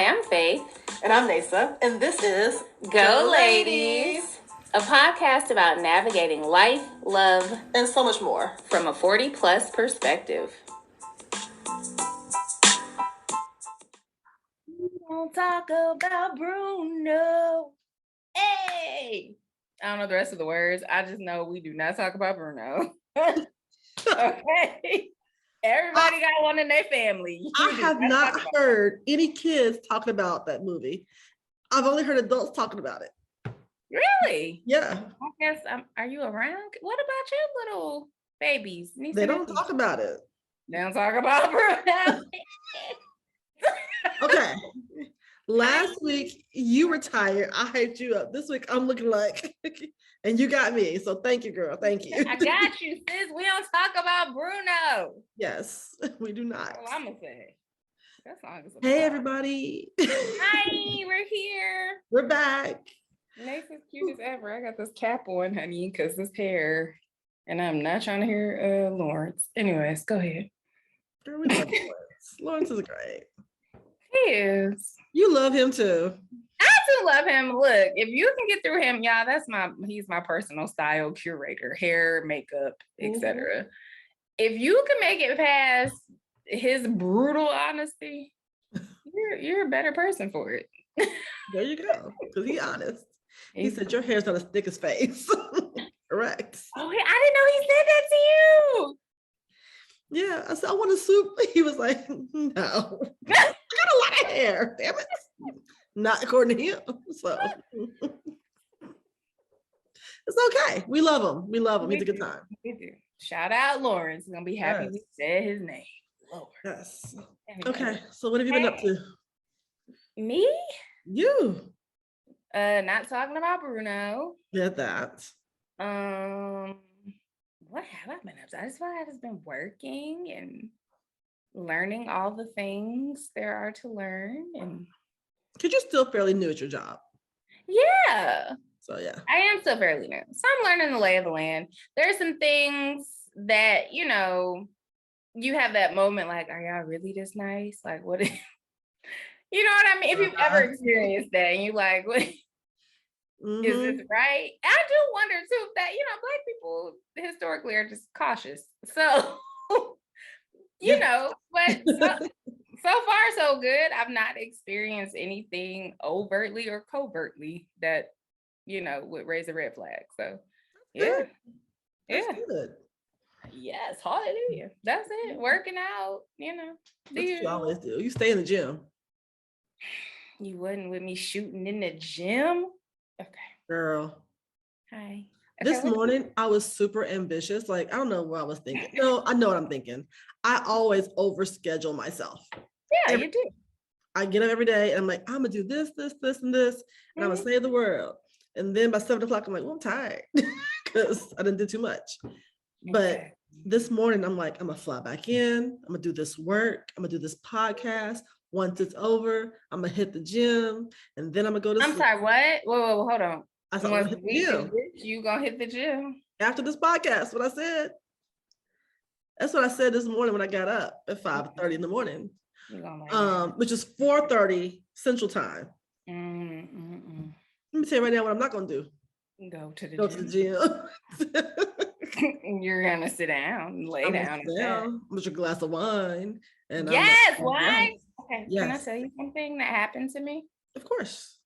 Hi, I'm Faith. And I'm Neysa. And this is Go Ladies, a podcast about navigating life, love, and so much more from a 40-plus perspective. We don't talk about Bruno. Hey! I don't know the rest of the words. I just know we do not talk about Bruno. Okay. Everybody got one in their family. I have not heard any kids talking about that movie. I've only heard adults talking about it. Really? Yeah. I guess, are you around? What about your little babies? They don't talk about it. They don't talk about Bruno. Okay. Last week, you were tired. I hyped you up. This week, I'm looking like, and you got me. So thank you, girl. Thank you. I got you, sis. We don't talk about Bruno. Yes, we do not. That's all I'm going to say. That song is Hey, everybody. Hi, we're here. We're back. Neysa's cute as ever. I got this cap on, honey, because this hair, and I'm not trying to hear Lawrence. Anyways, go ahead. Girl, we love Lawrence. Lawrence is great. He is. You love him too. I do love him. Look, if you can get through him, y'all, he's my personal style curator, hair, makeup, etc. If you can make it past his brutal honesty, you're a better person for it. There you go. Because he's honest. He said your hair's not as thick as face. Correct. Oh, I didn't know he said that to you. Yeah, I said, I want a soup. He was like, no. I got a lot of hair. Damn it. Not according to him. So it's okay. We love him. We love him. He's a good time. We do. Shout out Lawrence. He's gonna be happy we said his name. Lord. Yes. Anyway. Okay. So what have you been up to? Me? You. Not talking about Bruno. Yeah, that. What have I been up to? I've just been working and learning all the things there are to learn. And because you're still fairly new at your job. Yeah. So yeah. I am still fairly new. So I'm learning the lay of the land. There's some things that, you have that moment like, are y'all really this nice? Like, what is, you know what I mean? If you've ever experienced that and you like, what? Is this right? I do wonder too that Black people historically are just cautious. So but so far so good. I've not experienced anything overtly or covertly that would raise a red flag. So yeah, That's good. Yes, hallelujah. That's it. Working out. That's what you always do. You stay in the gym. You wouldn't with me shooting in the gym. Okay. Girl. Hi. Okay, this morning, I was super ambitious. Like, I don't know what I was thinking. No, I know what I'm thinking. I always overschedule myself. Yeah, you do. I get up every day and I'm like, I'm going to do this, and this, and I'm going to save the world. And then by 7 o'clock, I'm like, well, I'm tired because I didn't do too much. But this morning, I'm like, I'm going to fly back in. I'm going to do this work. I'm going to do this podcast. Once it's over, I'm going to hit the gym. And then I'm going to go to sleep. Sorry, what? Whoa, hold on. I said, once you going to hit the gym? After this podcast, what I said. That's what I said this morning when I got up at 5:30 in the morning. Which is 4:30 Central Time. Let me tell you right now what I'm not going to do. Go to the gym. You're going to sit down, lay down. With your glass of wine. And yes, wine. Okay, yes. Can I tell you something that happened to me? Of course.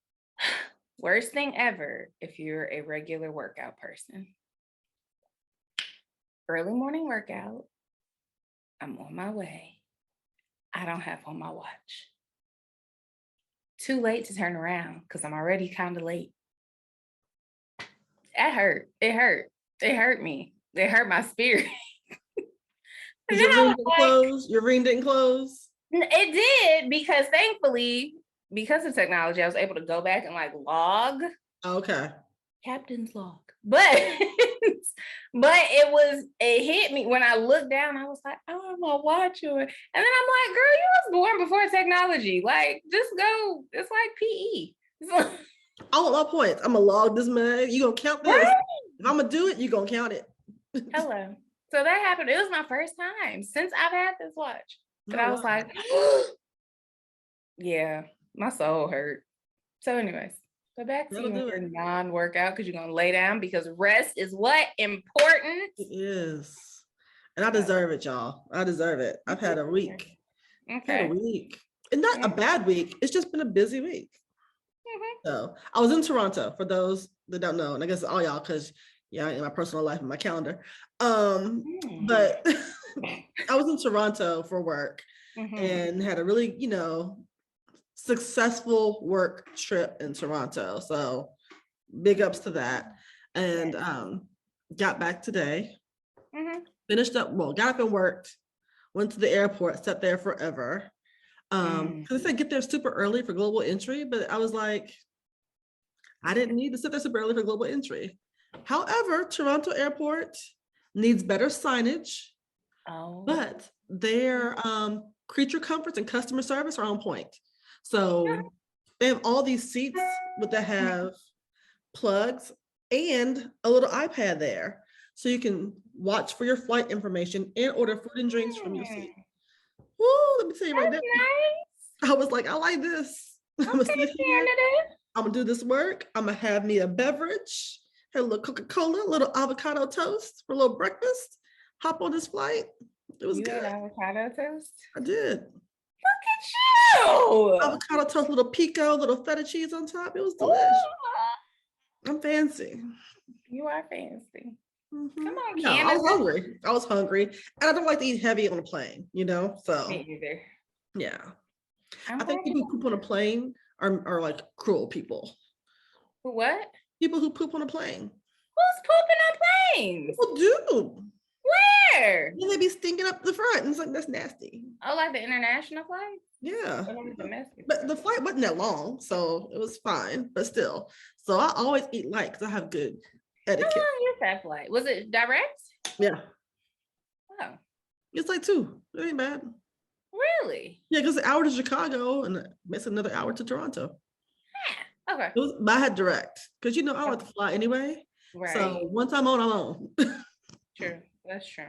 Worst thing ever if you're a regular workout person. Early morning workout. I'm on my way. I don't have on my watch. Too late to turn around because I'm already kind of late. That hurt. It hurt. It hurt me. It hurt my spirit. Your ring didn't close? Your ring didn't close? It did because thankfully, because of technology, I was able to go back and log. Okay. Captain's log. But it hit me when I looked down. I was like, I don't know watch it. And then I'm like, girl, you was born before technology. Like, just go. It's like PE. I want my points. I'm gonna log this, man. You gonna count this? Right? If I'm gonna do it, you gonna count it. Hello. So that happened. It was my first time since I've had this watch. But I was like, yeah. My soul hurt. So anyways, go back to your non-workout because you're going to lay down because rest is what? Important. It is. And I deserve it, y'all. I deserve it. I've had a week. Okay. Had a week. And not a bad week. It's just been a busy week. So I was in Toronto for those that don't know, and I guess all y'all, because in my personal life and my calendar. But I was in Toronto for work and had a really, successful work trip in Toronto. So big ups to that. And got back today, finished up, got up and worked, went to the airport, sat there forever. Because I said get there super early for global entry, but I was like, I didn't need to sit there super early for global entry. However, Toronto Airport needs better signage, but their creature comforts and customer service are on point. So they have all these seats that have plugs and a little iPad there. So you can watch for your flight information and order food and drinks from your seat. Woo, let me tell you right now. Nice. I was like, I like this. Okay, I'm gonna do this work. I'm gonna have me a beverage, have a little Coca-Cola, a little avocado toast for a little breakfast. Hop on this flight. It was good. Had avocado toast? I did. Look at you. Avocado toast, little pico, little feta cheese on top. It was delicious. I'm fancy. You are fancy. Mm-hmm. Come on, no, Canada. I was hungry. And I don't like to eat heavy on a plane, so. Me either. Yeah. I think people who poop on a plane are like cruel people. What? People who poop on a plane. Who's pooping on planes? People do. Where? And they be stinking up the front. And it's like, that's nasty. Oh, like the international flight? Yeah. Domestic. But the flight wasn't that long, so it was fine, but still. So I always eat light because I have good etiquette. How long is that flight? Was it direct? Yeah. Oh. It's like 2. It ain't bad. Really? Yeah, because an hour to Chicago and it's another hour to Toronto. Yeah. Okay. But I had direct because I like to fly anyway. Right. So once I'm on. True. That's true.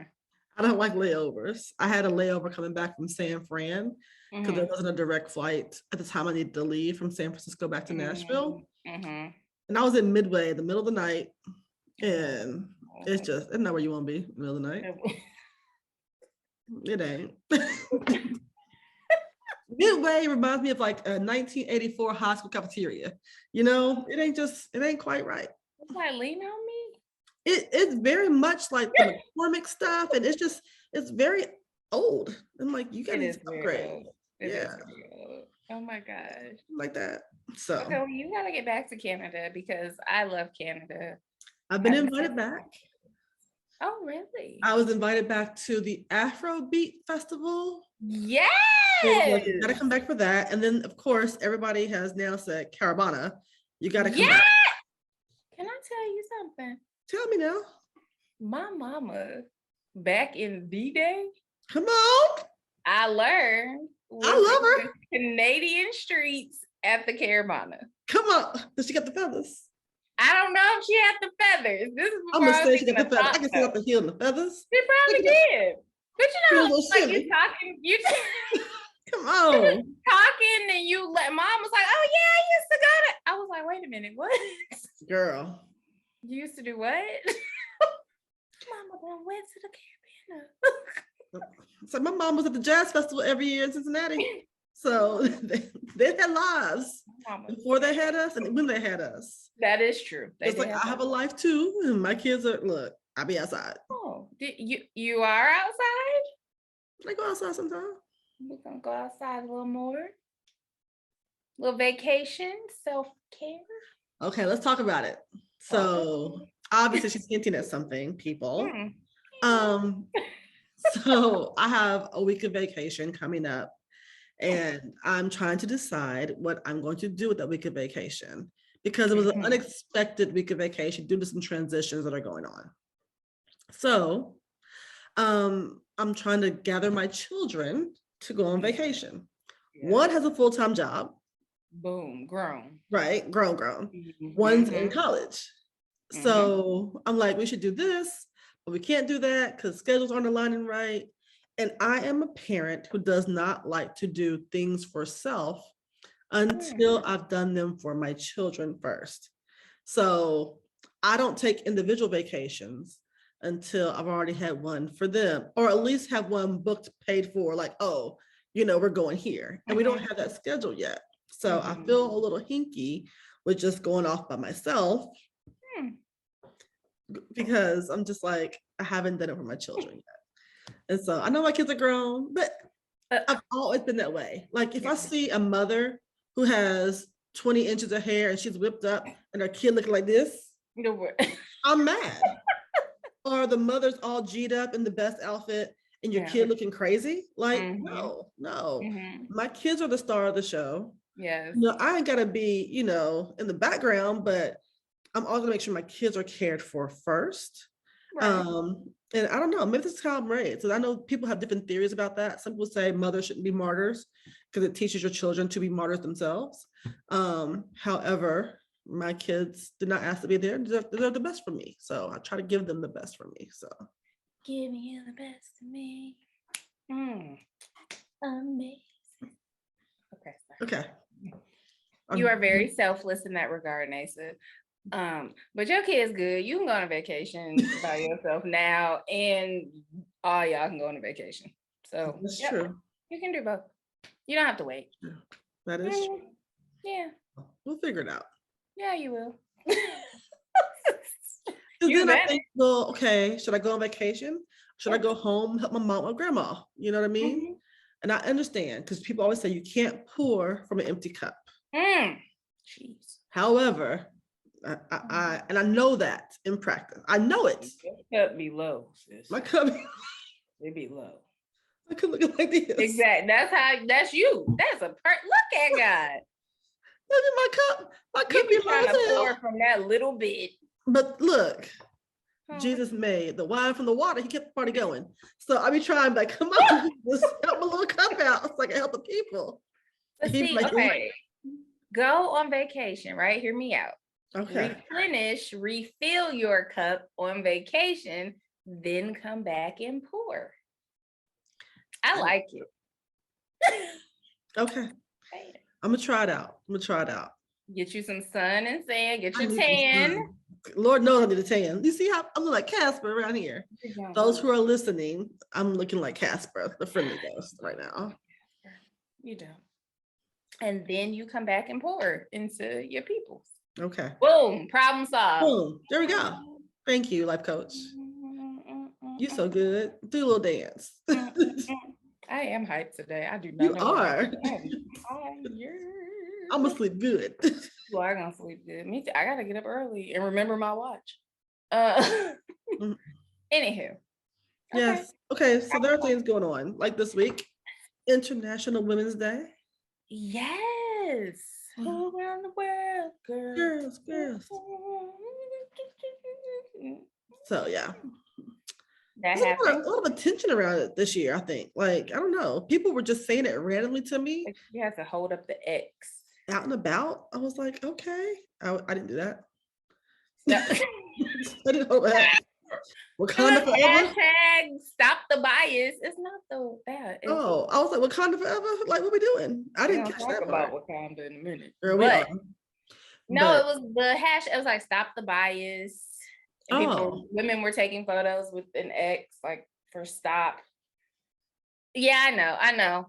I don't like layovers. I had a layover coming back from San Fran because there wasn't a direct flight at the time I needed to leave from San Francisco back to Nashville. And I was in Midway in the middle of the night, and it's not where you want to be in the middle of the night. It ain't. Midway reminds me of like a 1984 high school cafeteria. It ain't quite right. It's like Lean on Me. It's very much like the McCormick stuff, and it's very old. I'm like, you gotta upgrade. Yeah. Oh my gosh. Like that. So okay, well, you gotta get back to Canada because I love Canada. I've been invited back. Oh, really? I was invited back to the Afrobeat Festival. Yes. Like, you gotta come back for that. And then of course everybody has now said Caravana. You gotta come back. Can I tell you something? Tell me now. My mama, back in the day. Come on. I learned. I love her. Canadian streets at the Caravana. Come on. Does she get the feathers? I don't know if she had the feathers. This is I'm gonna say she got the feathers. I can see up the heel and the feathers. She probably did. But like you talking, you come on. Talking and you let mom was like, oh yeah, I used to go to. I was like, wait a minute, what? Girl. You used to do what? Mama went to the Caribbean. So my mom was at the jazz festival every year in Cincinnati. So they had lives before they had us and when they had us. That is true. It's like I have a life too. And my kids are I'll be outside. Oh, you are outside? I go outside sometimes. We're gonna go outside a little more. Little vacation, self-care. Okay, let's talk about it. So obviously she's hinting at something, people. So I have a week of vacation coming up and I'm trying to decide what I'm going to do with that week of vacation because it was an unexpected week of vacation due to some transitions that are going on. So I'm trying to gather my children to go on vacation. Yeah. One has a full-time job. Boom, grown. Right, grown. One's in college. So I'm like, we should do this, but we can't do that because schedules aren't aligning right. And I am a parent who does not like to do things for self until I've done them for my children first. So I don't take individual vacations until I've already had one for them, or at least have one booked, paid for, like, oh, we're going here. And we don't have that schedule yet. So I feel a little hinky with just going off by myself because I'm just like, I haven't done it for my children yet. And so I know my kids are grown, but I've always been that way. Like if I see a mother who has 20 inches of hair and she's whipped up and her kid looking like this, I'm mad. Or the mother's all G'd up in the best outfit and your kid looking crazy. Like, no. My kids are the star of the show. Yes. I ain't gotta be, in the background, but I'm always gonna make sure my kids are cared for first. Right. And I don't know, maybe this is how I'm raised. So I know people have different theories about that. Some people say mothers shouldn't be martyrs because it teaches your children to be martyrs themselves. However, my kids did not ask to be there. They're the best for me. So I try to give them the best for me. So give me the best of me. Amazing. Okay. You are very selfless in that regard, Neysa. But your kid's good. You can go on a vacation by yourself now, and all y'all can go on a vacation. So that's true. You can do both. You don't have to wait. Yeah, that is true. Yeah. We'll figure it out. Yeah, you will. Then I think, well, okay, should I go on vacation? Should I go home, help my mom or grandma? You know what I mean? And I understand because people always say you can't pour from an empty cup. Jeez. However, I know that in practice. I know it. Your cup be low, sis. My cup it be low. I could look like this. Exactly. That's you. That's a look at God. Look at my cup. My cup be trying to pour from that little bit. But look, Jesus made the wine from the water. He kept the party going. So I be trying, like, come on, just help my little cup out so I can help the people. But see, like, okay, go on vacation, right? Hear me out. Okay. Replenish, refill your cup on vacation, then come back and pour. I like it. Okay. I'm gonna try it out. Get you some sun and sand. Get your tan. Lord knows I need a tan. You see how I'm looking like Casper around here. Those who are listening, I'm looking like Casper, the friendly ghost right now. You do. And then you come back and pour into your people. Okay. Boom. Problem solved. Boom. There we go. Thank you, life coach. You're so good. Do a little dance. I am hyped today. I do not. You are. I'm gonna sleep good. You are gonna sleep good. Me too. I gotta get up early and remember my watch. Anywho. Yes. Okay. So there are things going on, like this week, International Women's Day. Yes. All around the world, girls. So yeah. That There's a lot of attention around it this year, I think. Like, I don't know. People were just saying it randomly to me. You have to hold up the X. Out and about. I was like, okay. I didn't do that. No. I didn't hold that. Wakanda forever. Hashtag stop the bias. It's not so bad. I was like, Wakanda forever? Like, what we doing? I didn't catch that about Wakanda in a minute. Girl, it was the hash. It was like stop the bias. And women were taking photos with an X, like for stop. Yeah, I know.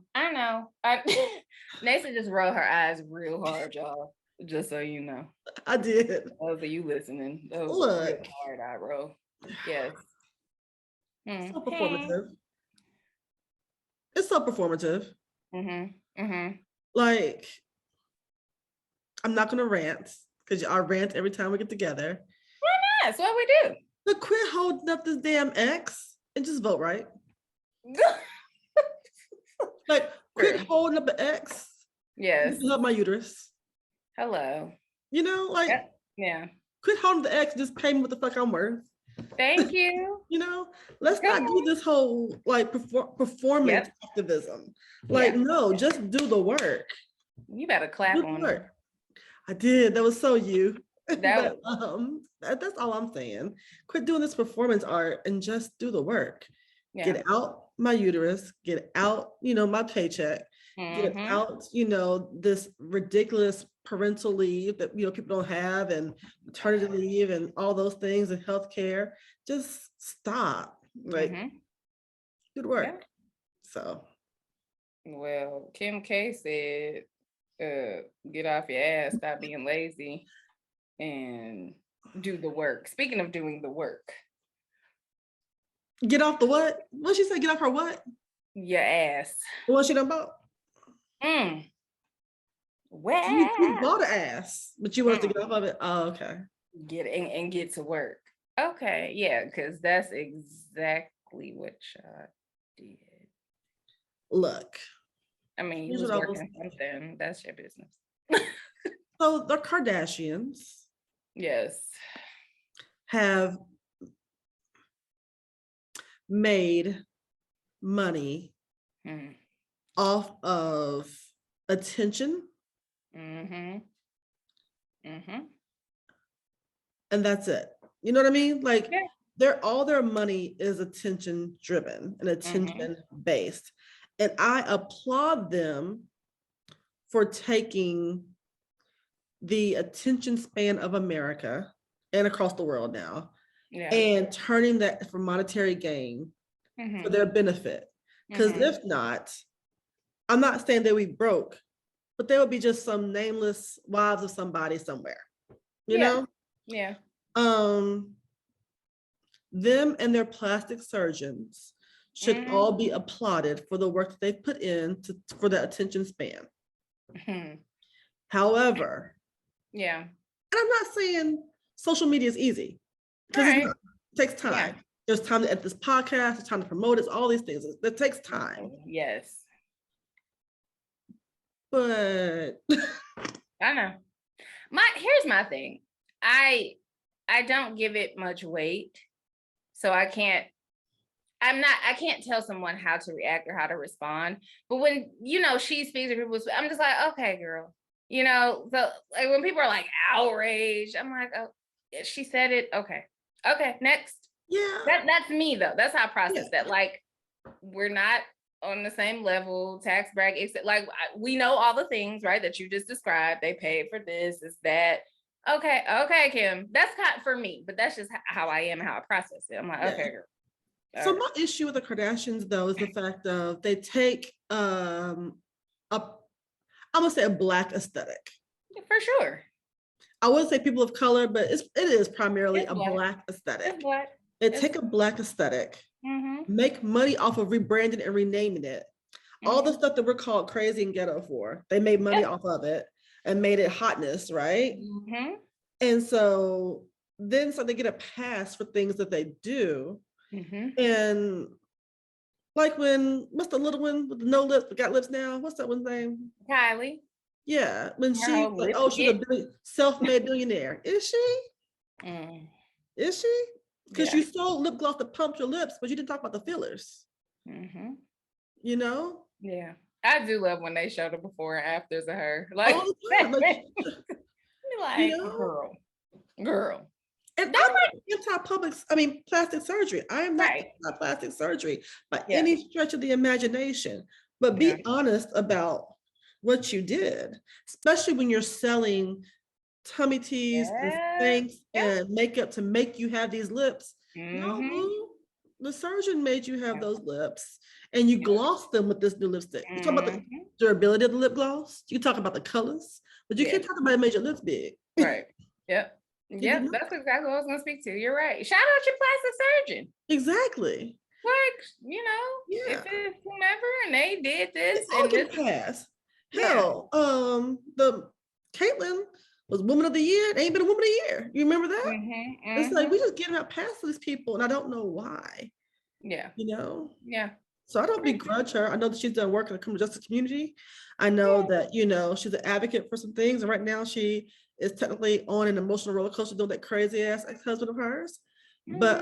Neysa just rolled her eyes real hard, y'all. Just so you know. I did. Those of you listening. Those Look. real hard eye roll. Yes. So performative. It's so performative. Like, I'm not gonna rant because I rant every time we get together. Why not? That's what we do. But quit holding up this damn X and just vote right. Like, quit holding up the X. Yes. Love my uterus. Hello. Like, yeah. Quit holding the X. Just pay me what the fuck I'm worth. Thank you. Let's not do this whole like performance activism. Like, no, just do the work. You better clap on it. I did. That was so you. That's all I'm saying. Quit doing this performance art and just do the work. Yeah. Get out my uterus. Get out, my paycheck, get out, this ridiculous parental leave that, people don't have, and maternity leave and all those things, and healthcare. Just stop. Like, good work. Yeah. So. Well, Kim K said, get off your ass, stop being lazy, and do the work. Speaking of doing the work. Get off the what? What she say? Get off her what? Your ass. What she done about? Well, you bought an ass, but you wanted to get off of it. Oh, okay. Get and get to work. Okay, yeah, because that's exactly what y'all did. Look. I mean, you was working something. That's your business. So the Kardashians, yes, have made money off of attention. And that's it. You know what I mean? Like, all their money is attention driven and attention based. And I applaud them for taking the attention span of America and across the world now, and turning that for monetary gain for their benefit. Because if not, I'm not saying they would be broke, but they would be just some nameless wives of somebody somewhere, you know? Yeah. Them and their plastic surgeons should all be applauded for the work that they've put in for the attention span. However, and I'm not saying social media is easy, because it takes time. There's time to edit this podcast, there's time to promote it, all these things. It takes time. Yes. But I know. Here's my thing. I don't give it much weight. So I can't tell someone how to react or how to respond. But when, she speaks to people, I'm just like, okay, girl. So like when people are like outraged, I'm like, oh, she said it. Okay, next. Yeah. That's me though. That's how I process that. Like, we're not on the same level, tax bracket, like we know all the things, right, that you just described. They paid for this, is that. Okay, Kim. That's not for me, but that's just how I am, how I process it. I'm like, okay, girl. So my issue with the Kardashians, though, is the fact of they take I'm gonna say a Black aesthetic. For sure. I would say people of color, but it is primarily a Black aesthetic. It's Black. They take a Black aesthetic, make money off of rebranding and renaming it. All the stuff that we're called crazy and ghetto for, they made money off of it and made it hotness, right? And so then they get a pass for things that they do. And like what's the little one with the no lips, but got lips now? What's that one's name? Kylie. Yeah, when she's like, oh, she's a self-made billionaire. Is she? Is she? Because you sold lip gloss to pump your lips, but you didn't talk about the fillers. You know? Yeah. I do love when they show the before and afters of her. Like, girl. And I'm not plastic surgery. I am not anti-plastic surgery by any stretch of the imagination. But be honest about what you did, especially when you're selling tummy teas and Spanx and makeup to make you have these lips. No, boo. The surgeon made you have those lips, and you glossed them with this new lipstick. You talk about the durability of the lip gloss. You talk about the colors, but you can't talk about it made your lips big. Right. Yep. Yep, that's exactly what I was going to speak to. You're right. Shout out your plastic surgeon. Exactly. Like, if it's whomever and they did this, and this pass. Hell, the Caitlyn was Woman of the Year. Ain't been a Woman of the Year. You remember that? It's like we just giving out pass to these people, and I don't know why. Yeah. Yeah. So I don't begrudge her. I know that she's done work in the criminal justice community. I know that she's an advocate for some things, and right now she is technically on an emotional roller coaster doing that crazy ass ex-husband of hers. But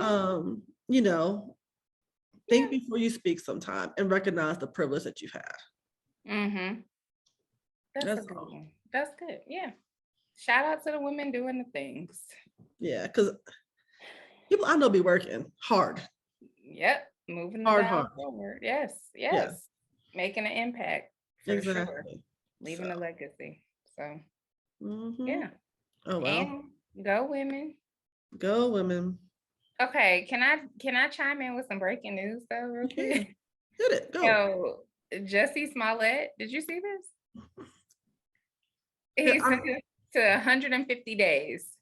think before you speak sometime and recognize the privilege that you've had. That's a good one. That's good. Yeah. Shout out to the women doing the things. Yeah, because people I know be working hard. Yep. Moving hard forward. Yes. Making an impact for sure. Exactly. Leaving a legacy. So Mhm. yeah. Oh well. And go women. Go women. Okay, can I chime in with some breaking news though, real Yeah. quick? Hit it. Go. So Jussie Smollett, did you see this? Yeah, He's sentenced to 150 days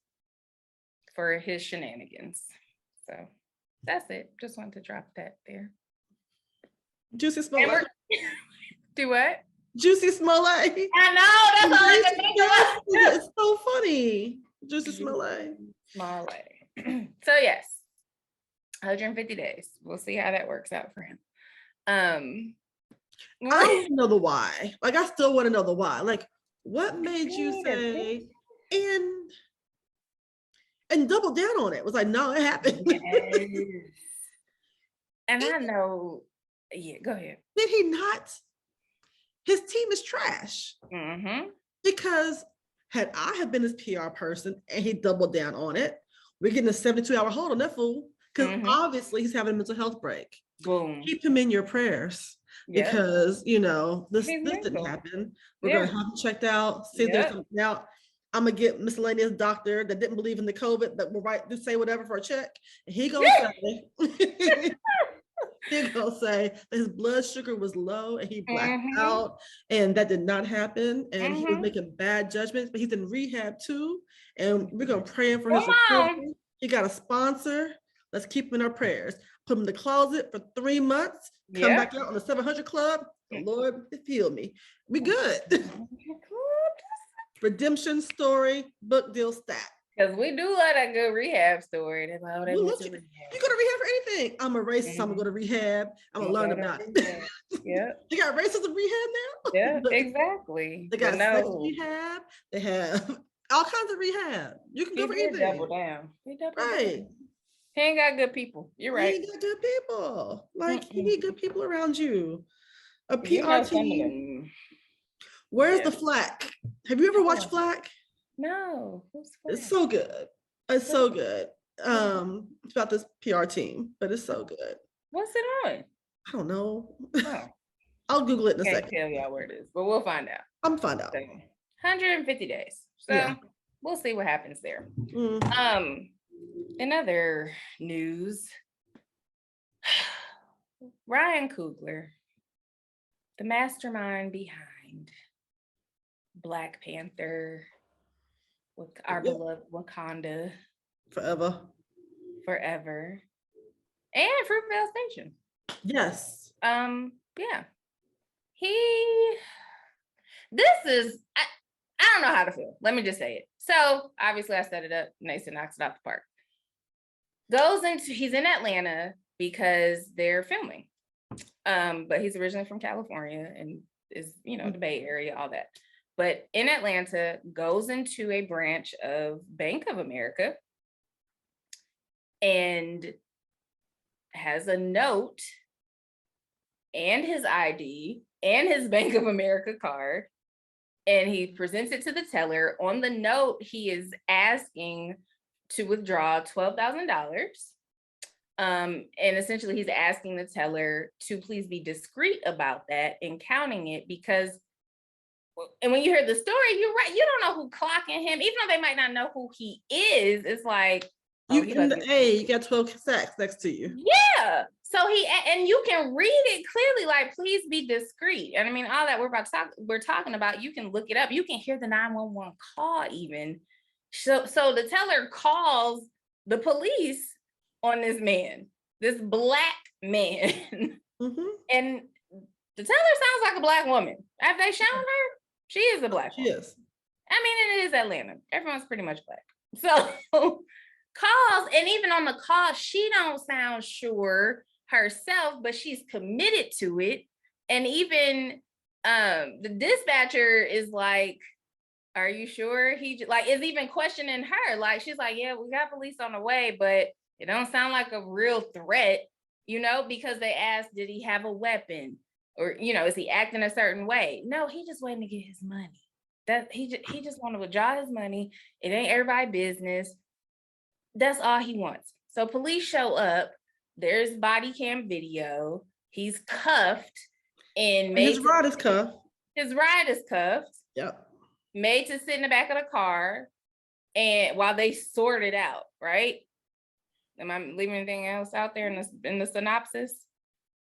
for his shenanigans. So that's it. Just wanted to drop that there. Juicy Smollett. Do what? Juicy Smollett. I know, that's all I can think about. It's so funny. Juicy Smollett. Smollett. So yes, 150 days. We'll see how that works out for him. I don't know the why. Like, I still want to know the why. Like, what made you say and double down on it? It was like, no, it happened. Yes. And I know, yeah, go ahead. Did he not? His team is trash. Mm-hmm. Because had I have been his PR person and he doubled down on it, we're getting a 72-hour hold on that fool. Because obviously he's having a mental health break. Boom. Keep him in your prayers. Yep. Because this didn't happen. We're gonna have him checked out, see if there's something out. I'm gonna get miscellaneous doctor that didn't believe in the COVID that will say whatever for a check. And he gonna say he gonna say that his blood sugar was low and he blacked out, and that did not happen. And he was making bad judgments, but he's in rehab too. And we're gonna pray for his recovery. He got a sponsor. Let's keep him in our prayers. Put him in the closet for 3 months. Come back out on the 700 Club. The Lord heal me. We good. Redemption story, book deal stat. Because we do love a good rehab story. You go to rehab for anything. I'm a racist. I'm gonna go to rehab. I'm gonna learn about it. Yeah. You got racism rehab now? Yeah, exactly. They got sex rehab. They have all kinds of rehab. You can go for anything. Double down. Right. He ain't got good people. You're right. He ain't got good people. Like, you need good people around you. A PR team. Where's the Flack? Have you ever watched Flack? No. It's so good. It's so good. It's about this PR team, but it's so good. What's it on? I don't know. Oh. I'll Google it in a second. Can't tell y'all where it is, but we'll find out. I'm find out. 150 days. So we'll see what happens there. In other news, Ryan Coogler, the mastermind behind Black Panther, with our beloved Wakanda forever, and Fruitvale Station. Yes. This is I don't know how to feel. Let me just say it. So obviously I set it up. Neysa knocks it out the park. He's in Atlanta because they're filming. But he's originally from California and is, the Bay Area, all that. But in Atlanta, goes into a branch of Bank of America and has a note and his ID and his Bank of America card. And he presents it to the teller. On the note, he is asking to withdraw $12,000. And essentially he's asking the teller to please be discreet about that and counting it, because, and when you hear the story, you're right, you don't know who clocking him, even though they might not know who he is. It's like, you got 12 sacks next to you. Yeah. So and you can read it clearly, like, please be discreet. And I mean, all that we're talking about, you can look it up. You can hear the 911 call even. So the teller calls the police on this man, this Black man. And the teller sounds like a Black woman. Have they shown her? She is a Black woman. Yes. I mean, it is Atlanta. Everyone's pretty much Black. So calls, and even on the call, she don't sound sure herself, but she's committed to it. And even the dispatcher is like, are you sure? He is even questioning her. Like, she's like, yeah, we got police on the way, but it don't sound like a real threat, because they asked, did he have a weapon? Or, is he acting a certain way? No, he just waiting to get his money. That he just want to withdraw his money. It ain't everybody's business. That's all he wants. So police show up. There's body cam video. He's cuffed and his rod is cuffed. His ride is cuffed, Yep. made to sit in the back of the car, and while they sort it out, right? Am I leaving anything else out there in the synopsis?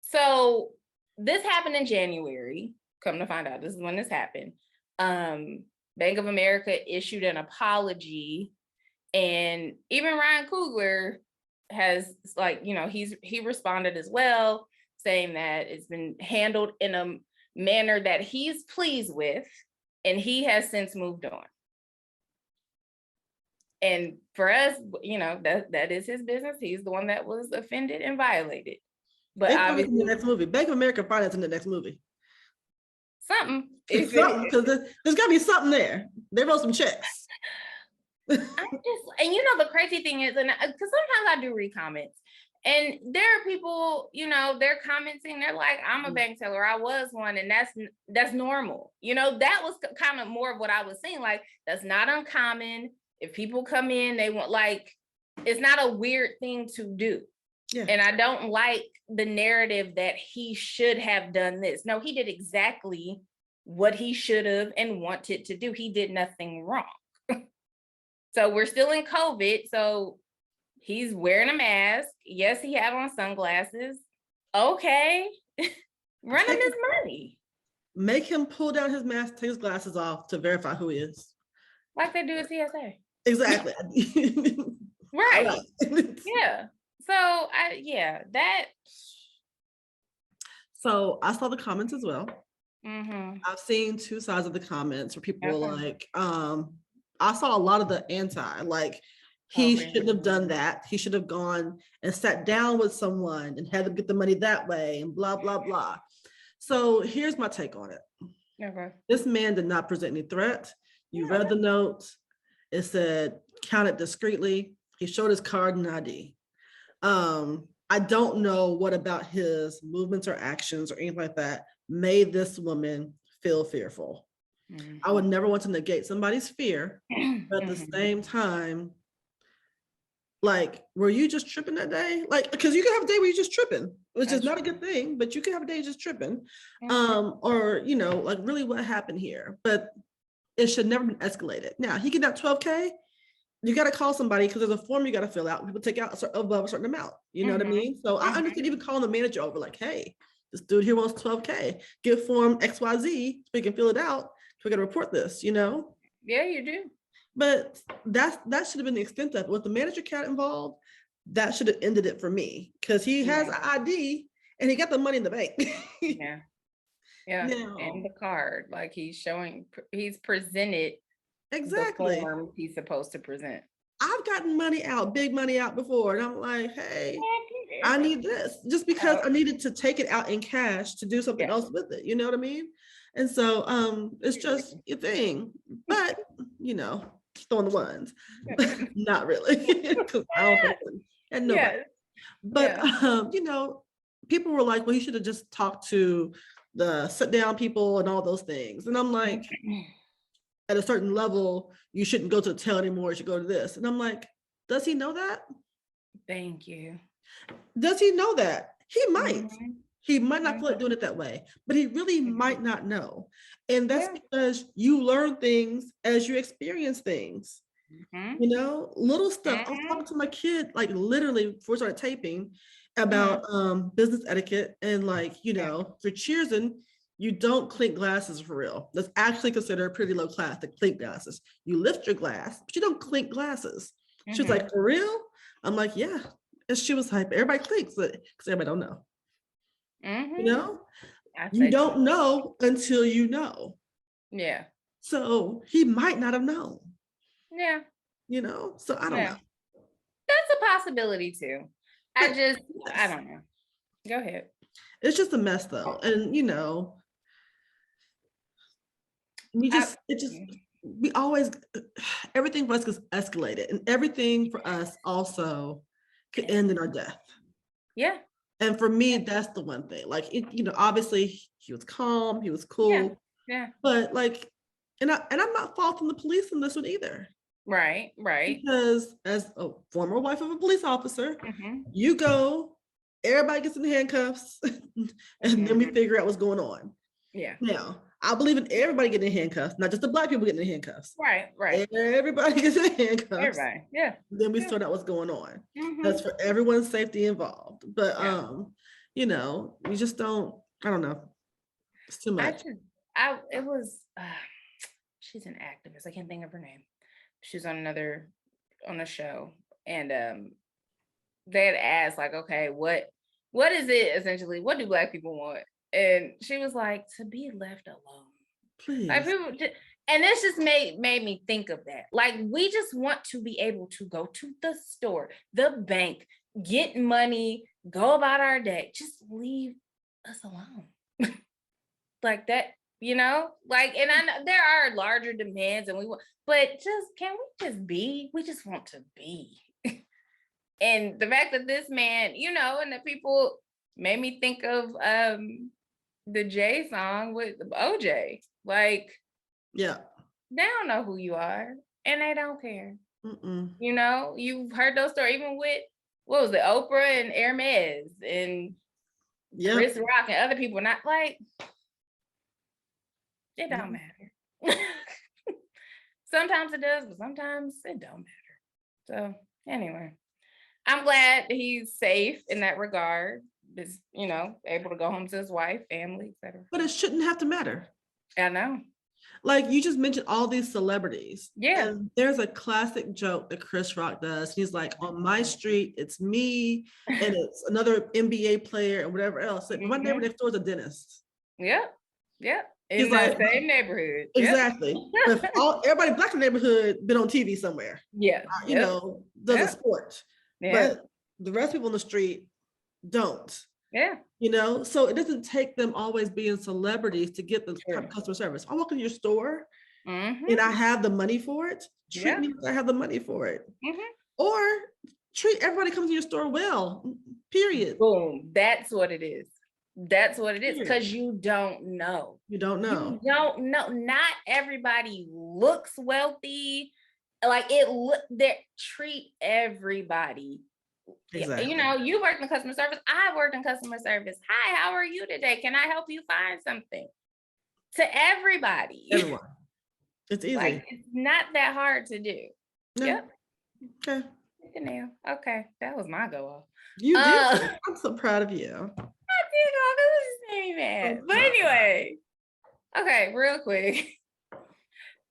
So this happened in January. Come to find out, this is when this happened. Bank of America issued an apology, and even Ryan Coogler has, like, you know, he responded as well, saying that it's been handled in a manner that he's pleased with, and he has since moved on. And for us, you know, that is his business. He's the one that was offended and violated. But obviously, the next movie, Bank of America Finance in the next movie. Something. It's something, because there's got to be something there. They wrote some checks. And you know, the crazy thing is, and because sometimes I do read comments, and there are people, you know, they're commenting, they're like, I'm a bank teller, I was one, and that's normal. You know, that was kind of more of what I was saying. Like, that's not uncommon. If people come in, they want, like, it's not a weird thing to do. Yeah. And I don't like the narrative that he should have done this. No, he did exactly what he should have and wanted to do. He did nothing wrong. So we're still in COVID. So he's wearing a mask. Yes, he had on sunglasses. Okay. Run him his money. Make him pull down his mask, take his glasses off to verify who he is. Like they do at TSA. Exactly. Right. Yeah. So So I saw the comments as well. Mm-hmm. I've seen two sides of the comments where people were like, I saw a lot of the anti, like, he shouldn't have done that. He should have gone and sat down with someone and had them get the money that way and blah, blah, blah. So here's my take on it. Okay. This man did not present any threat. You read the note. It said, count it discreetly. He showed his card and ID. I don't know what about his movements or actions or anything like that made this woman feel fearful. Mm-hmm. I would never want to negate somebody's fear, but at the same time, like, were you just tripping that day? Like, because you can have a day where you're just tripping, which is not a good thing, but you can have a day just tripping. Or, you know, like, really what happened here? But it should never be escalated. Now, he get that 12K, you got to call somebody because there's a form you got to fill out. People take out above a certain amount. You know what I mean? So I understand even calling the manager over, like, hey, this dude here wants 12K. Give form XYZ so we can fill it out. We're going to report this, you know? Yeah, you do. But that should have been the extent of it. With the manager cat involved, that should have ended it for me, because he has an ID and he got the money in the bank. Yeah. And the card, like, he's presented exactly the form he's supposed to present. I've gotten money out, big money out before, and I'm like, hey, I need this, just because I needed to take it out in cash to do something else with it. You know what I mean? And so it's just a thing. But, you know, throwing the ones, not really, because I don't think and nobody. But you know, people were like, well, he should have just talked to the sit down people and all those things. And I'm like, at a certain level, you shouldn't go to the tail anymore, you should go to this. And I'm like, does he know that? Thank you. Does he know that? He might. He might not feel like doing it that way, but he really might not know. And that's because you learn things as you experience things. You know, little stuff. I was talking to my kid, like, literally before we started taping, about business etiquette, and, like, you know, for cheersing, you don't clink glasses for real. That's actually considered pretty low class, to clink glasses. You lift your glass, but you don't clink glasses. She was like, for real? I'm like, yeah. And she was like, everybody clinks, because everybody don't know. You know, you don't know until you know. Yeah. So he might not have known. Yeah. You know, so I don't know. That's a possibility too. I don't know. Go ahead. It's just a mess though. And, you know, we always, everything for us gets escalated, and everything for us also could end in our death. Yeah. And for me, that's the one thing. Like, you know, obviously he was calm, he was cool. Yeah. But, like, and I'm not faulting the police in this one either. Right. Because as a former wife of a police officer, you go, everybody gets in handcuffs, and then we figure out what's going on. Yeah. Now, I believe in everybody getting in handcuffs, not just the Black people getting in handcuffs. Right. Everybody gets in handcuffs. Everybody. Yeah. Then we sort out what's going on. Mhm. That's for everyone's safety involved. But Yeah. you know, we just don't, I don't know. It's too much. It was she's an activist. I can't think of her name. She's on a show. And they had asked, like, okay, what is it essentially? What do Black people want? And she was like, to be left alone. Please. Like, and this just made me think of that. Like, we just want to be able to go to the store, the bank, get money, go about our day. Just leave us alone. Like that, you know? Like, and I know there are larger demands, but just can we just be? We just want to be. And the fact that this man, you know, and the people made me think of the Jay song with OJ. Like, yeah, they don't know who you are and they don't care. Mm-mm. You know, you've heard those stories, even with, what was it, Oprah and Hermes and Chris Rock and other people. Not like, it don't matter. Sometimes it does, but sometimes it don't matter. So anyway, I'm glad he's safe in that regard. Is, you know, able to go home to his wife, family, etc. But it shouldn't have to matter. I know. Like, you just mentioned all these celebrities. Yeah. And there's a classic joke that Chris Rock does. He's like, on my street, it's me and it's another NBA player and whatever else. Like, my neighbor next door is a dentist. Yep. In He's that like, same neighborhood. Exactly. But everybody Black in the neighborhood been on TV somewhere. Yeah. You know, does a sport. Yeah. But the rest of people on the street don't. Yeah. You know, so it doesn't take them always being celebrities to get the type of customer service. I walk into your store and I have the money for it. Treat me like I have the money for it. Or treat everybody comes to your store well. Period. Boom. That's what it is. Because you don't know. You don't know. Not everybody looks wealthy. Like treat everybody. Exactly. You know, you worked in customer service. I worked in customer service. Hi, how are you today? Can I help you find something? To everybody. Everyone. It's easy. Like, it's not that hard to do. No. Yep. Okay. Okay. That was my go off. You did. I'm so proud of you. I did go because it just made me mad. But anyway. Okay, real quick.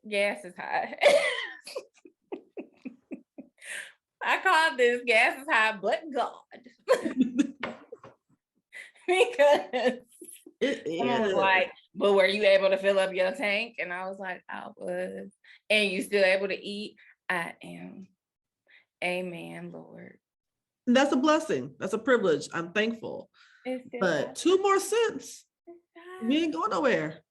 Gas is high. I called this gas is high, but God. Because someone was like, but were you able to fill up your tank? And I was like, I was. And you still able to eat? I am. Amen, Lord. And that's a blessing. That's a privilege. I'm thankful. But 2 more cents. We ain't going nowhere.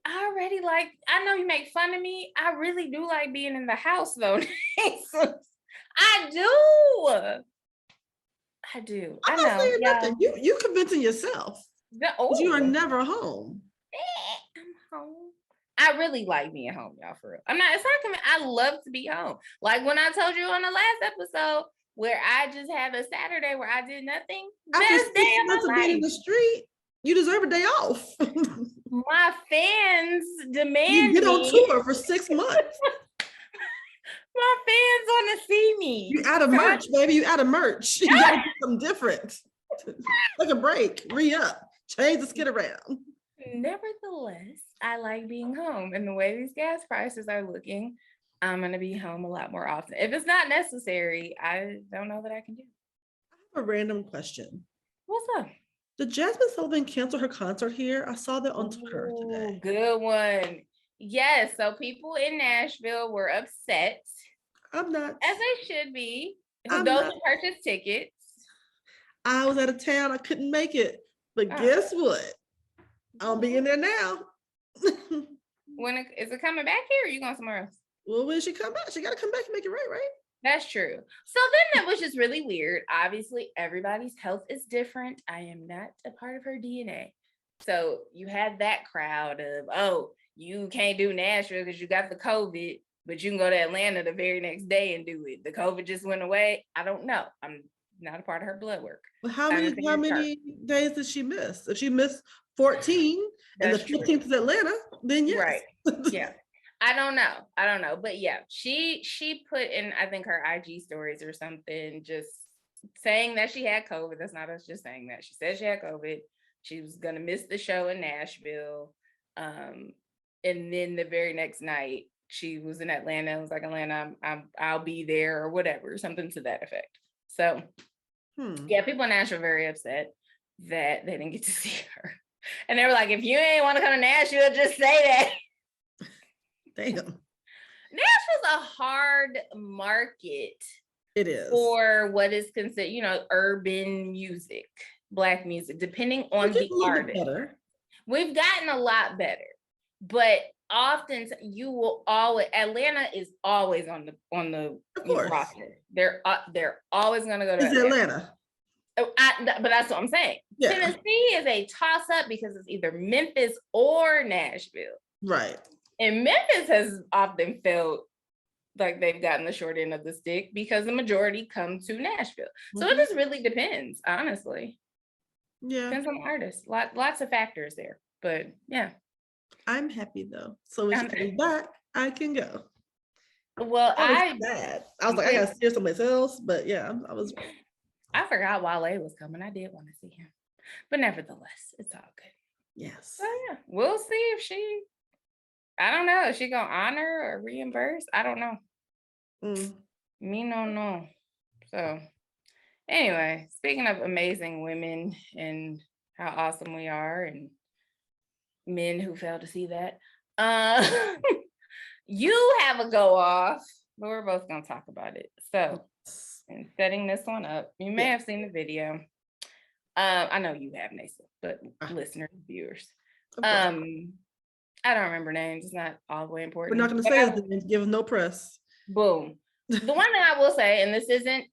I already like, I know you make fun of me. I really do like being in the house though. I do. I'm not saying nothing. You convincing yourself. You are never home. I'm home. I really like being home, y'all, for real. It's not coming. I love to be home. Like when I told you on the last episode where I just had a Saturday where I did nothing. Best day of my life. Being in the street, you deserve a day off. My fans demand you get on tour for 6 months. My fans want to see me. You out of merch, baby. You out of merch. You gotta do something different. Take a break. Re-up. Change the skid around. Nevertheless, I like being home. And the way these gas prices are looking, I'm going to be home a lot more often. If it's not necessary, I don't know that I can do. I have a random question. What's up? Did Jasmine Sullivan cancel her concert here? I saw that on Twitter today. Good one. Yes. So people in Nashville were upset. I'm not. As they should be. Who goes to purchase tickets. I was out of town. I couldn't make it. But guess what? I'll be in there now. Is it coming back here or are you going somewhere else? Well, when she come back, she got to come back and make it right? That's true. So then that was just really weird. Obviously, everybody's health is different. I am not a part of her DNA. So you had that crowd of, oh, you can't do Nashville because you got the COVID, but you can go to Atlanta the very next day and do it. The COVID just went away. I don't know. I'm not a part of her blood work. Well, how many days did she miss? If she missed 14 and the 15th is Atlanta, then yes. Right. Yeah. I don't know. But yeah, she put in, I think, her IG stories or something, just saying that she had COVID. That's not us just saying that. She said she had COVID. She was gonna miss the show in Nashville. And then the very next night, she was in Atlanta. It was like, Atlanta, I'll be there or whatever, something to that effect. So yeah, people in Nashville are very upset that they didn't get to see her. And they were like, if you ain't want to come to Nashville, just say that. Damn. Nashville's a hard market. It is. For what is considered, urban music, Black music, depending on the artist. We've gotten a lot better, but often you will always, Atlanta is always on the roster. They're always gonna go to Atlanta. But that's what I'm saying. Yeah. Tennessee is a toss up because it's either Memphis or Nashville. Right. And Memphis has often felt like they've gotten the short end of the stick because the majority come to Nashville. So it just really depends, honestly. Yeah. Depends on the artist. Lots of factors there. But yeah. I'm happy though. So when she comes back, I can go. Well, I was like, I gotta see somebody else, but yeah, I forgot Wale was coming. I did want to see him. But nevertheless, it's all good. Yes. So yeah, we'll see if I don't know. Is she gonna honor or reimburse? I don't know. Me no know. So anyway, speaking of amazing women and how awesome we are and men who fail to see that, you have a go off, but we're both gonna talk about it. So in setting this one up, you may have seen the video. I know you have, Neysa, but listeners, viewers. I don't remember names. It's not all the way important. We're not going to say his names. Give him no press. Boom. The one thing I will say, and this isn't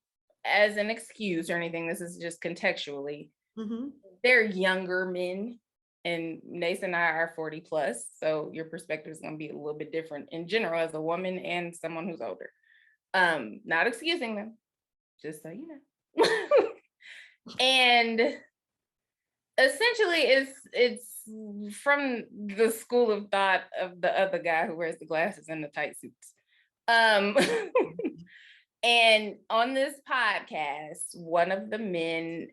as an excuse or anything, this is just contextually, they're younger men, and Neysa and I are 40 plus, so your perspective is going to be a little bit different in general as a woman and someone who's older. Not excusing them, just so you know. And essentially it's from the school of thought of the other guy who wears the glasses and the tight suits. And on this podcast, one of the men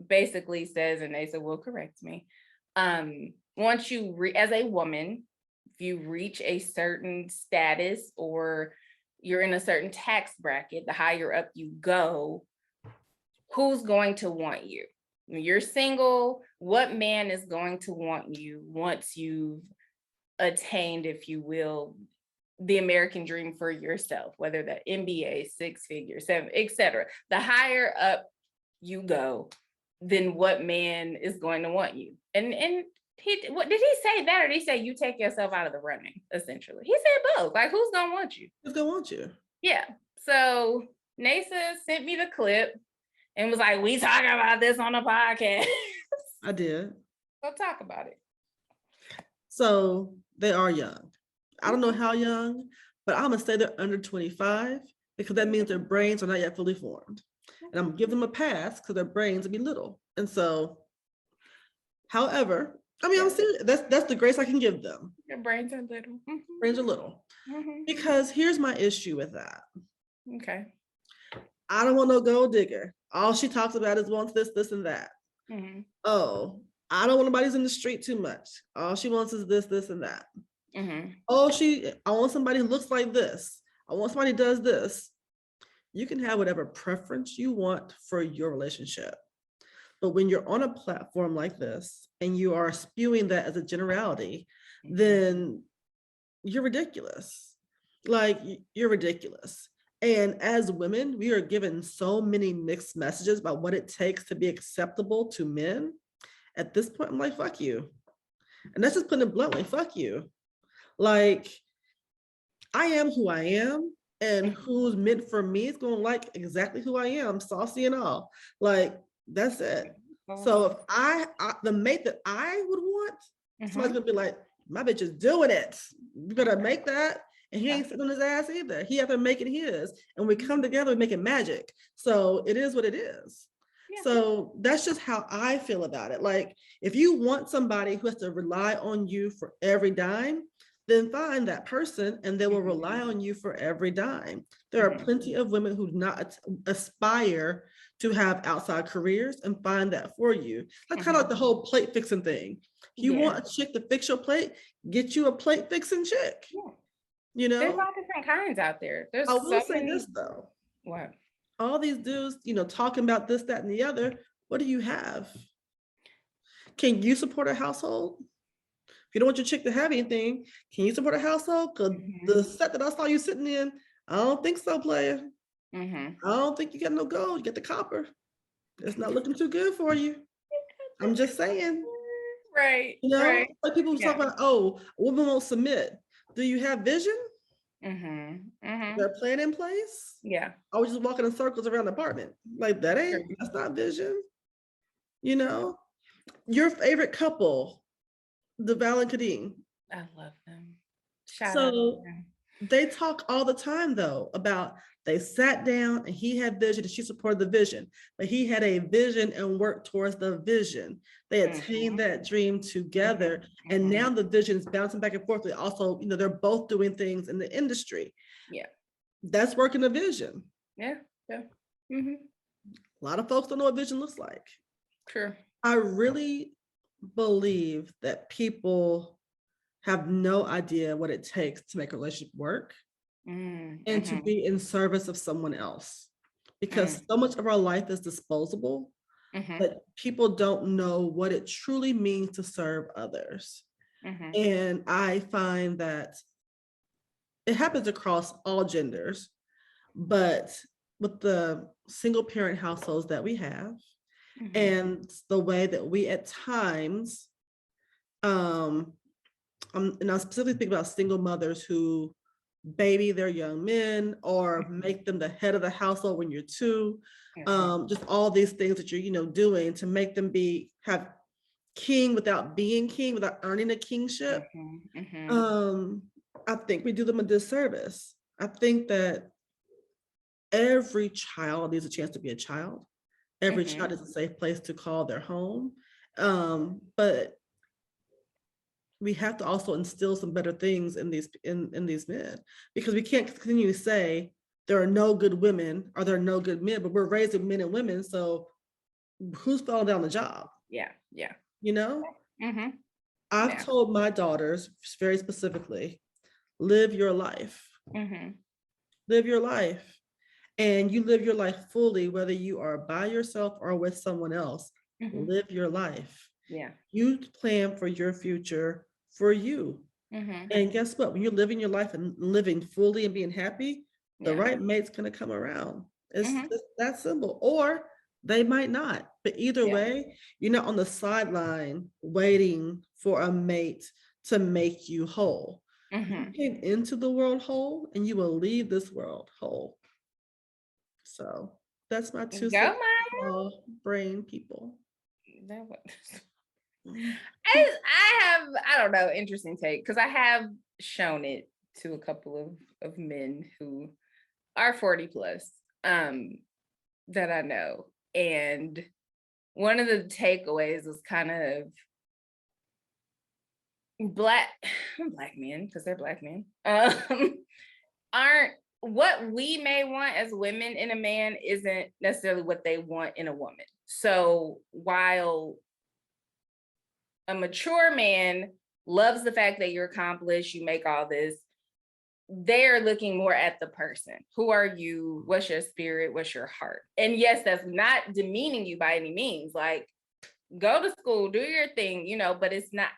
basically says, and Neysa will correct me, once you as a woman, if you reach a certain status or you're in a certain tax bracket, the higher up you go, who's going to want you? When you're single, what man is going to want you once you've attained, if you will, the American dream for yourself, whether that MBA, 6 figures, 7, etc. The higher up you go, then what man is going to want you? And what did he say that, or did he say you take yourself out of the running? Essentially, he said both. Like, who's gonna want you? Who's gonna want you? Yeah. So Neysa sent me the clip and was like, we talk about this on the podcast. I did. So talk about it. So they are young. I don't know how young, but I'm gonna say they're under 25 because that means their brains are not yet fully formed. And I'm gonna give them a pass because their brains will be little. And so, however, I mean, I'm serious. That's the grace I can give them. Your brains are little. Brains are little. Because here's my issue with that. Okay. I don't want no gold digger. All she talks about is wants this, this, and that. Oh, I don't want nobody who's in the street too much. All she wants is this, this, and that. Oh, I want somebody who looks like this. I want somebody who does this. You can have whatever preference you want for your relationship. But when you're on a platform like this and you are spewing that as a generality, then you're ridiculous. Like, you're ridiculous. And as women, we are given so many mixed messages about what it takes to be acceptable to men. At this point, I'm like, fuck you. And that's just putting it bluntly, fuck you. Like, I am who I am, and who's meant for me is going to like exactly who I am, saucy and all. Like, that's it. So if I the mate that I would want, somebody's going to be like, my bitch is doing it. You better make that. and he ain't sitting on his ass either. He out there making his, and we come together and make it magic. So it is what it is. Yeah. So that's just how I feel about it. Like, if you want somebody who has to rely on you for every dime, then find that person and they will rely on you for every dime. There are plenty of women who do not aspire to have outside careers and find that for you. Like kind of like the whole plate fixing thing. If you want a chick to fix your plate, get you a plate fixing chick. Yeah. You know? There's all different kinds out there. There's I will so say many. this though. What? All these dudes, you know, talking about this, that, and the other. What do you have? Can you support a household? If you don't want your chick to have anything, can you support a household? Because the set that I saw you sitting in, I don't think so, player. I don't think you got no gold. You got the copper. It's not looking too good for you. I'm just saying. Right. You know, right. like people who talk about, oh, a woman won't submit. Do you have vision? Is there a plan in place? Yeah. I was just walking in circles around the apartment. Like that's not vision. You know, your favorite couple, the Val and Kadeem. I love them. Shout out to them. They talk all the time though about they sat down and he had vision and she supported the vision, but he had a vision and worked towards the vision. They attained that dream together, and now the vision is bouncing back and forth. They also, you know, they're both doing things in the industry. Yeah, that's working a vision. Yeah. A lot of folks don't know what vision looks like. True. I really believe that people have no idea what it takes to make a relationship work and to be in service of someone else, because so much of our life is disposable, but people don't know what it truly means to serve others. And I find that it happens across all genders, but with the single parent households that we have, and the way that we at times, and I'm specifically thinking about single mothers who baby their young men or make them the head of the household when you're two, just all these things that you're, you know, doing to make them have king without being king, without earning a kingship. I think we do them a disservice. I think that every child needs a chance to be a child. Every child is a safe place to call their home. But we have to also instill some better things in these men, because we can't continue to say there are no good women or there are no good men, but we're raising men and women. So who's falling down the job? Yeah. You know? I've told my daughters very specifically, live your life. Live your life. And you live your life fully, whether you are by yourself or with someone else. Live your life. Yeah. You plan for your future for you. And guess what? When you're living your life and living fully and being happy, the right mate's gonna come around. It's that simple. Or they might not. But either way, you're not on the sideline waiting for a mate to make you whole. You came into the world whole, and you will leave this world whole. So that's my 2 cents. Brain people. I don't know, interesting take, because I have shown it to a couple of men who are 40 plus that I know, and one of the takeaways was kind of black men, because they're black men, aren't what we may want as women in a man isn't necessarily what they want in a woman. So while a mature man loves the fact that you're accomplished, you make all this, they're looking more at the person. Who are you? What's your spirit? What's your heart? And yes, that's not demeaning you by any means. Like, go to school, do your thing, you know, but it's not,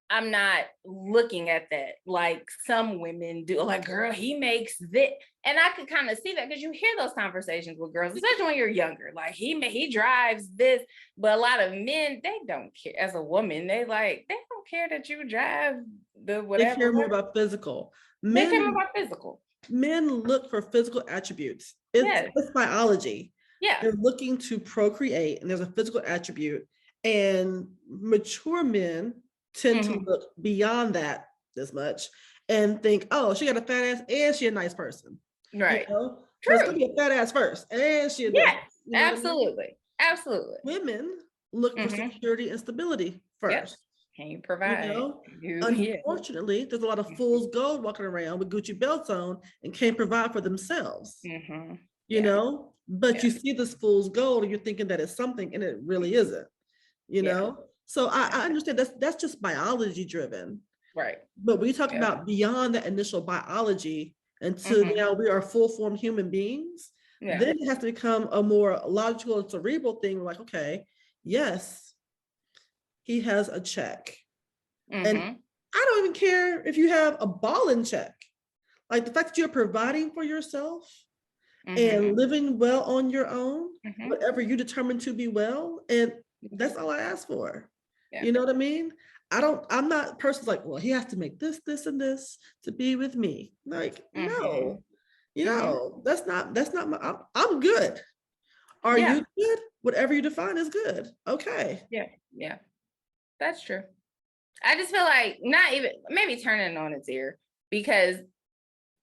I'm not looking at that like some women do. Like, girl, he makes this. And I could kind of see that because you hear those conversations with girls, especially when you're younger. Like, he drives this. But a lot of men, they don't care. As a woman, they don't care that you drive the whatever. They care more about physical. They care more about physical. Men look for physical attributes. It's biology. Yeah. They're looking to procreate, and there's a physical attribute. And mature men tend to look beyond that as much and think, oh, she got a fat ass and she a nice person. Right. You know? True. Let's be a fat ass first and she a nice Yes, person. You know absolutely. what I mean? Absolutely. Women look for security and stability first. Yep. Can you provide? You know, Yeah. unfortunately, there's a lot of fool's gold walking around with Gucci belts on and can't provide for themselves. You know, but you see this fool's gold and you're thinking that it's something and it really isn't, you know? So I understand that's just biology driven. Right. But when you talk about beyond that initial biology until now we are full form human beings, then it has to become a more logical and cerebral thing. Like, okay, yes, he has a check. And I don't even care if you have a ball in check. Like the fact that you're providing for yourself and living well on your own, whatever you determine to be well, and that's all I ask for. You know what I mean? I'm not person's like, well, he has to make this, this, and this to be with me. Like, no, you know, that's not my, I'm good. Are you good? Whatever you define is good. Okay. Yeah. That's true. I just feel like not even maybe turning on its ear, because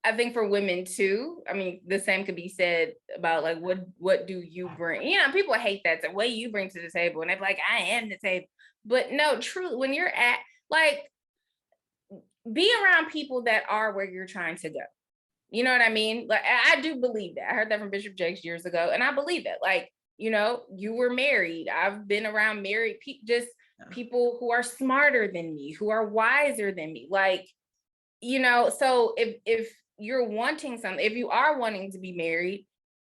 I think for women too, I mean, the same could be said about like, what do you bring? You know, people hate that, the way you bring to the table, and they're like, I am the table. But no, truly, when you're at, like, be around people that are where you're trying to go. You know what I mean? Like, I do believe that. I heard that from Bishop Jakes years ago, and I believe that. Like, you know, you were married. I've been around married people, just people who are smarter than me, who are wiser than me. Like, you know, so if you're wanting something, if you are wanting to be married,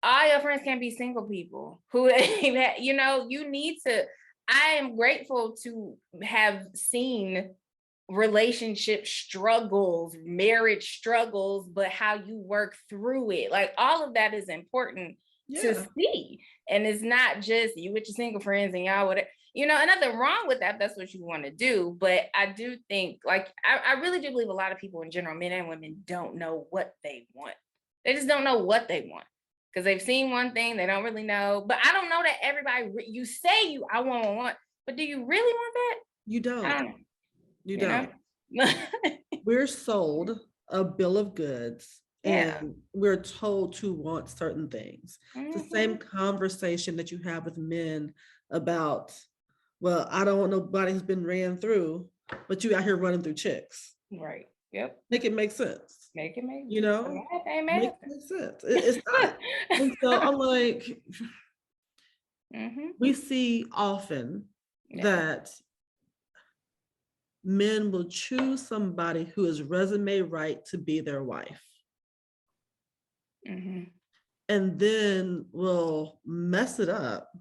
all your friends can't be single people who, you know, you need to. I am grateful to have seen relationship struggles, marriage struggles, but how you work through it. Like, all of that is important to see. And it's not just you with your single friends and y'all whatever, you know, and nothing wrong with that. That's what you want to do. But I do think, like, I really do believe a lot of people in general, men and women, don't know what they want. They just don't know what they want. Because they've seen one thing, they don't really know. But I don't know that everybody, you say I want, but do you really want that? You don't. I don't know. You don't. We're sold a bill of goods and we're told to want certain things. It's the same conversation that you have with men about, well, I don't want nobody who's been ran through, but you out here running through chicks. Right. Yep. Make it make sense. Make it make sense. You know? Make it make sense. It's not. And so I'm like, we see often that men will choose somebody who is resume right to be their wife. And then will mess it up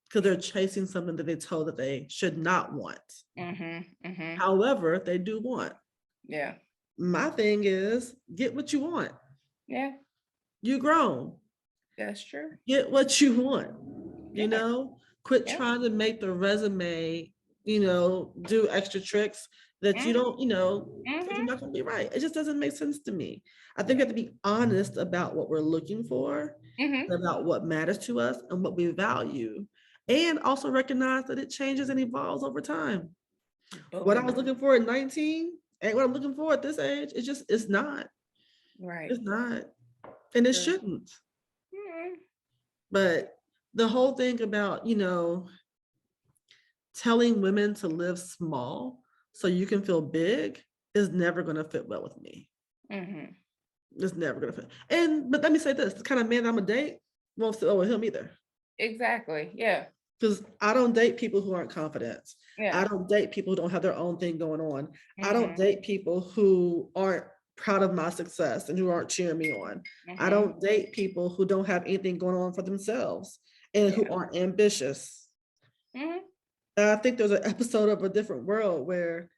because they're chasing something that they told that they should not want. However, they do want. My thing is, get what you want. You grown. That's true. Get what you want. You know, quit trying to make the resume, you know, do extra tricks that you don't, you know, you're not gonna be right. It just doesn't make sense to me. I think we have to be honest about what we're looking for, about what matters to us and what we value, and also recognize that it changes and evolves over time. What I was looking for at 19 and what I'm looking for at this age, it's not. Right. It's not. And it shouldn't. But the whole thing about, you know, telling women to live small so you can feel big is never going to fit well with me. It's never going to fit. But let me say this, the kind of man I'm going to date won't fit well with him either. Exactly. Yeah. Because I don't date people who aren't confident. I don't date people who don't have their own thing going on. I don't date people who aren't proud of my success and who aren't cheering me on. I don't date people who don't have anything going on for themselves and who aren't ambitious. I think there's an episode of A Different World where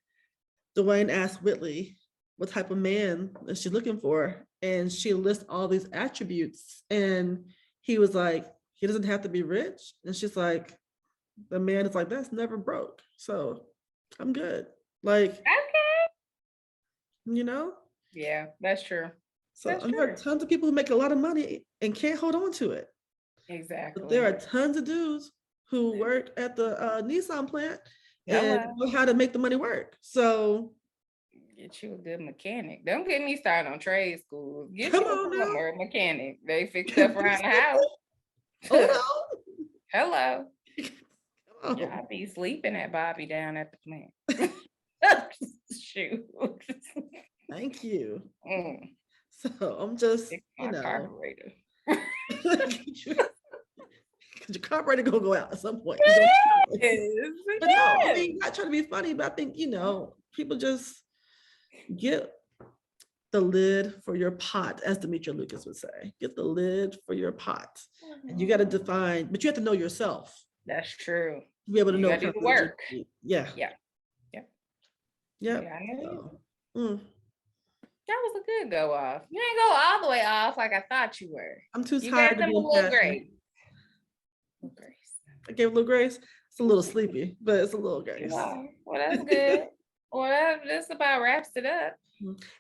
Dwayne asked Whitley what type of man is she looking for, and she lists all these attributes, and he was like, he doesn't have to be rich, and she's like, the man is like, that's never broke, so I'm good. Like, okay, you know? Yeah, that's true. So there are tons of people who make a lot of money and can't hold on to it. Exactly. But there are tons of dudes who work at the Nissan plant and know how to make the money work. So Get you a good mechanic. Don't get me started on trade schools. Get Come you a on now. plumber, a mechanic. They fix stuff around the house. Hold on. Hello. Oh, Y'all be sleeping at Bobby down at the plant. Shoot. thank you. Mm, So I'm just, fix you my know, carburetor. because your carburetor gonna go out at some point. Yes, But no, I mean, not trying to be funny, but I think, you know, people just get the lid for your pot, as Demetria Lucas would say. Get the lid for your pot. And you got to define, but you have to know yourself. That's true. To be able to You know gotta do the work. Yeah. Yeah. Yeah. Yeah. Yeah, I know. So, That was a good go off. You didn't go all the way off like I thought you were. I'm too You tired gave to them be a little passionate. grace. I gave a little grace. It's a little sleepy, but it's a little grace. Wow. Well, that's good. Well, that just about wraps it up.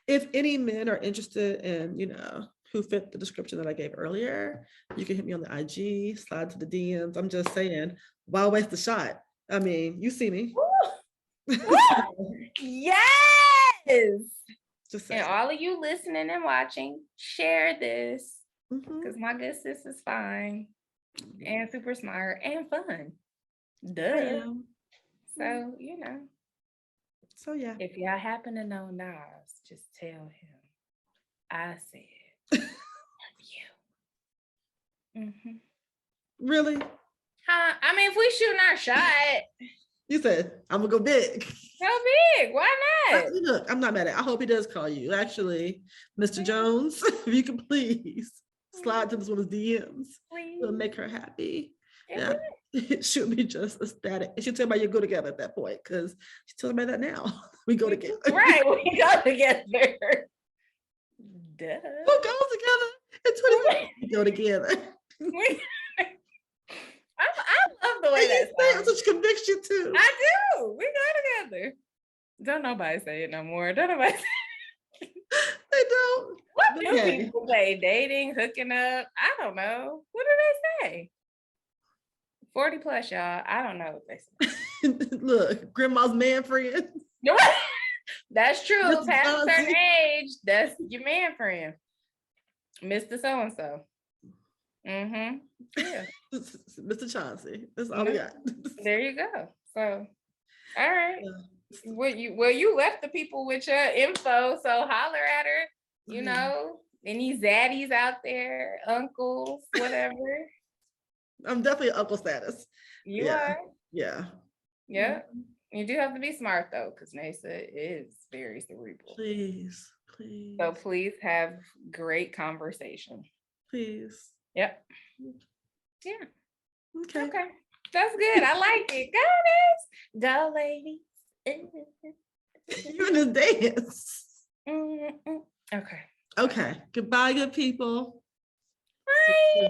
If any men are interested in, you know, who fit the description that I gave earlier, you can hit me on the IG, slide to the DMs. I'm just saying, why waste the shot? I mean, you see me. Yes. Just saying. And all of you listening and watching, share this Mhm. because my good sis is fine and super smart and fun. I Duh. am. So, you know, So yeah. if y'all happen to know Nas, just tell him I said you. Mhm. Really? Huh? I mean, if we shooting our shot, You said I'm gonna go big. go big. Why not? Look, I'm not mad at it. I hope he does call you. Actually, Mr. Jones, if you could please slide to this woman's DMs. Please. It'll make her happy. It Yeah. It should be just ecstatic. And she'll tell me you go together at that point, because she's telling me that now. We go together. Right, we go together. Duh. Who goes together? In 20 we go together. I love the way And you that say it sounds. with such conviction too. I do. We go together. Don't nobody say it no more. Don't nobody say it. They don't. What But do hey. people say? Dating, hooking up? I don't know. What do they say? 40 plus, y'all. I don't know what they say. Look, grandma's man friend. That's true. Mr. Past a certain Johnson. age, that's your man friend. Mr. So-and-so. Mm-hmm. Yeah. Mr. Chauncey. That's all we got. There you go. So, all right. Yeah. Well, you left the people with your info, so holler at her. You Mhm. know, any zaddies out there, uncles, whatever. I'm definitely uncle status. You Yeah. are. Yeah. Yeah. You do have to be smart though, because Neysa is very cerebral. Please, please. So please have great conversation. Please. Yep. Yeah. Okay. Okay. That's good. I like it. Go, ladies. You in this dance. Okay. Okay. Goodbye, good people. Bye.